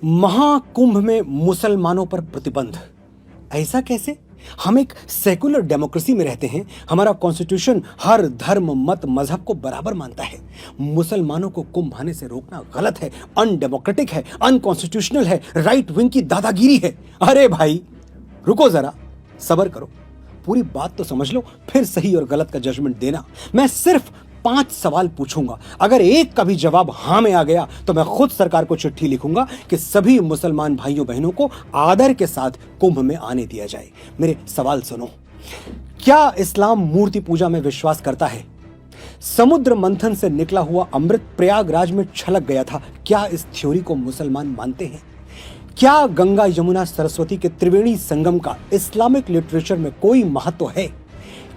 महाकुंभ में मुसलमानों पर प्रतिबंध, ऐसा कैसे? हम एक सेकुलर डेमोक्रेसी में रहते हैं। हमारा कॉन्स्टिट्यूशन हर धर्म मत मजहब को बराबर मानता है। मुसलमानों को कुंभ आने से रोकना गलत है, अनडेमोक्रेटिक है, अनकॉन्स्टिट्यूशनल है, राइट विंग की दादागिरी है। अरे भाई रुको जरा, सब्र करो, पूरी बात तो समझ लो, फिर सही और गलत का जजमेंट देना। मैं सिर्फ 5 सवाल पूछूंगा, अगर एक का भी जवाब हां में आ गया तो मैं खुद सरकार को चिट्ठी लिखूंगा कि सभी मुसलमान भाइयों बहनों को आदर के साथ कुंभ में आने दिया जाए। मेरे सवाल सुनो। क्या इस्लाम मूर्ति पूजा में विश्वास करता है? समुद्र मंथन से निकला हुआ अमृत प्रयागराज में छलक गया था, क्या इस थ्योरी को मुसलमान मानते हैं? क्या गंगा यमुना सरस्वती के त्रिवेणी संगम का इस्लामिक लिटरेचर में कोई महत्व है?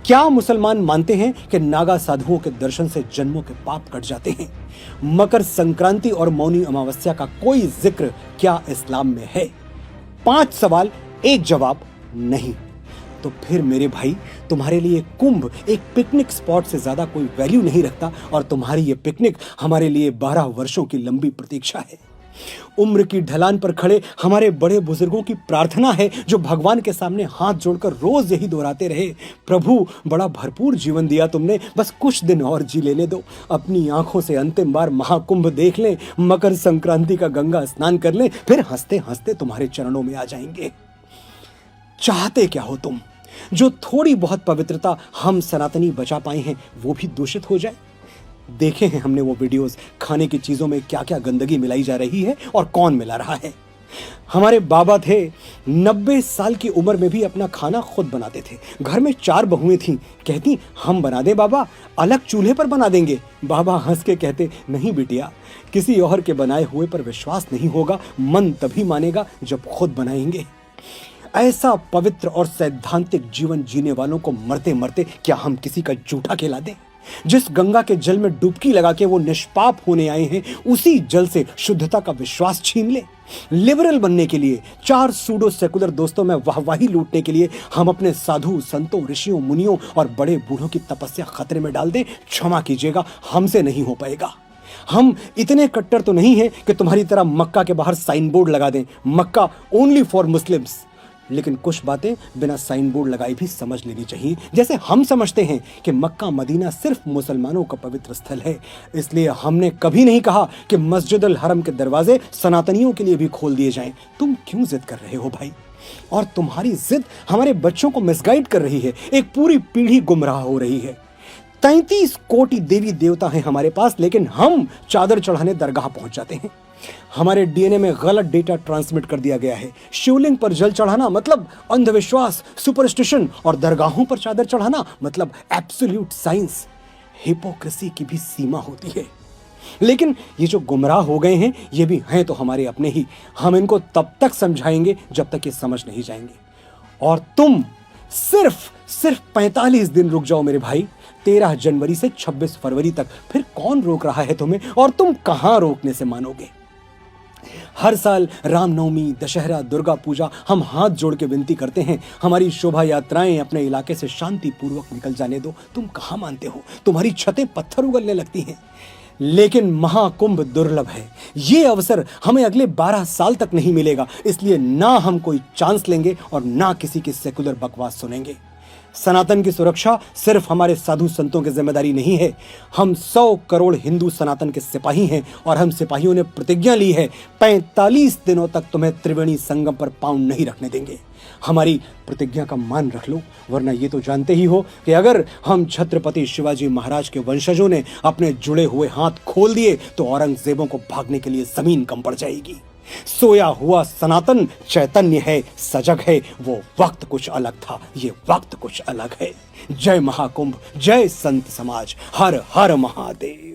क्या मुसलमान मानते हैं कि नागा साधुओं के दर्शन से जन्मों के पाप कट जाते हैं? मकर संक्रांति और मौनी अमावस्या का कोई जिक्र क्या इस्लाम में है? 5 सवाल, एक जवाब नहीं। तो फिर मेरे भाई, तुम्हारे लिए कुंभ एक पिकनिक स्पॉट से ज्यादा कोई वैल्यू नहीं रखता, और तुम्हारी ये पिकनिक हमारे लिए 12 वर्षों की लंबी प्रतीक्षा है। उम्र की ढलान पर खड़े हमारे बड़े बुजुर्गों की प्रार्थना है, जो भगवान के सामने हाथ जोड़कर रोज यही दोहराते रहे, प्रभु बड़ा भरपूर जीवन दिया तुमने, बस कुछ दिन और जी लेने दो, अपनी आंखों से अंतिम बार महाकुंभ देख लें, मकर संक्रांति का गंगा स्नान कर लें, फिर हंसते हंसते तुम्हारे चरणों में आ जाएंगे। चाहते क्या हो तुम? जो थोड़ी बहुत पवित्रता हम सनातनी बचा पाए हैं वो भी दूषित हो जाए? देखे हैं हमने वो वीडियोस, खाने की चीजों में क्या क्या गंदगी मिलाई जा रही है और कौन मिला रहा है। हमारे बाबा थे, 90 साल की उम्र में भी अपना खाना खुद बनाते थे। घर में 4 बहुएं थीं, कहती हम बना दे बाबा, अलग चूल्हे पर बना देंगे। बाबा हंस के कहते नहीं बिटिया, किसी और के बनाए हुए पर विश्वास नहीं होगा, मन तभी मानेगा जब खुद बनाएंगे। ऐसा पवित्र और सैद्धांतिक जीवन जीने वालों को मरते मरते क्या हम किसी का जूठा खिला दें? जिस गंगा के जल में डुबकी लगा के वो निष्पाप होने आए हैं, उसी जल से शुद्धता का विश्वास छीन ले? लिबरल बनने के लिए, 4 सूडो सेकुलर दोस्तों में वाहवाही लूटने के लिए हम अपने साधु संतों, ऋषियों, मुनियों और बड़े बूढ़ों की तपस्या खतरे में डाल दें? क्षमा कीजिएगा, हमसे नहीं हो पाएगा। हम इतने कट्टर तो नहीं हैं कि तुम्हारी तरह मक्का के बाहर साइन बोर्ड लगा दें, मक्का ओनली फॉर मुस्लिम्स। लेकिन कुछ बातें बिना साइन बोर्ड लगाए भी समझ लेनी चाहिए। जैसे हम समझते हैं कि मक्का मदीना सिर्फ मुसलमानों का पवित्र स्थल है, इसलिए हमने कभी नहीं कहा कि मस्जिद अल हरम के दरवाजे सनातनियों के लिए भी खोल दिए जाएं। तुम क्यों जिद कर रहे हो भाई? और तुम्हारी जिद हमारे बच्चों को मिसगाइड कर रही है, एक पूरी पीढ़ी गुमराह हो रही है। 33 कोटि देवी देवता हैं हमारे पास, लेकिन हम चादर चढ़ाने दरगाह पहुंच जाते हैं। हमारे डीएनए में गलत डेटा ट्रांसमिट कर दिया गया है। शिवलिंग पर जल चढ़ाना मतलब अंधविश्वास, सुपरस्टिशन, और दरगाहों पर चादर चढ़ाना मतलब एब्सोल्यूट साइंस। हिपोक्रेसी की भी सीमा होती है। लेकिन ये जो गुमराह हो गए हैं, ये भी हैं तो हमारे अपने ही। हम इनको तब तक समझाएंगे जब तक ये समझ नहीं जाएंगे। और तुम सिर्फ 45 दिन रुक जाओ मेरे भाई, 13 जनवरी से 26 फरवरी तक। फिर कौन रोक रहा है तुम्हें, और तुम कहां रोकने से मानोगे? हर साल रामनवमी, दशहरा, दुर्गा पूजा हम हाथ जोड़ के विनती करते हैं, हमारी शोभा यात्राएं अपने इलाके से शांति पूर्वक निकल जाने दो। तुम कहां मानते हो? तुम्हारी छतें पत्थर उगलने लगती हैं। लेकिन महाकुंभ दुर्लभ है, ये अवसर हमें अगले 12 साल तक नहीं मिलेगा, इसलिए ना हम कोई चांस लेंगे और ना किसी की सेकुलर बकवास सुनेंगे। सनातन की सुरक्षा सिर्फ हमारे साधु संतों की जिम्मेदारी नहीं है। हम 100 करोड़ हिंदू सनातन के सिपाही हैं, और हम सिपाहियों ने प्रतिज्ञा ली है 45 दिनों तक तुम्हें त्रिवेणी संगम पर पांव नहीं रखने देंगे। हमारी प्रतिज्ञा का मान रख लो, वरना ये तो जानते ही हो कि अगर हम छत्रपति शिवाजी महाराज के वंशजों ने अपने जुड़े हुए हाथ खोल दिए तो औरंगजेबों को भागने के लिए जमीन कम पड़ जाएगी। सोया हुआ सनातन चैतन्य है, सजग है। वो वक्त कुछ अलग था, ये वक्त कुछ अलग है। जय महाकुंभ, जय संत समाज, हर हर महादेव।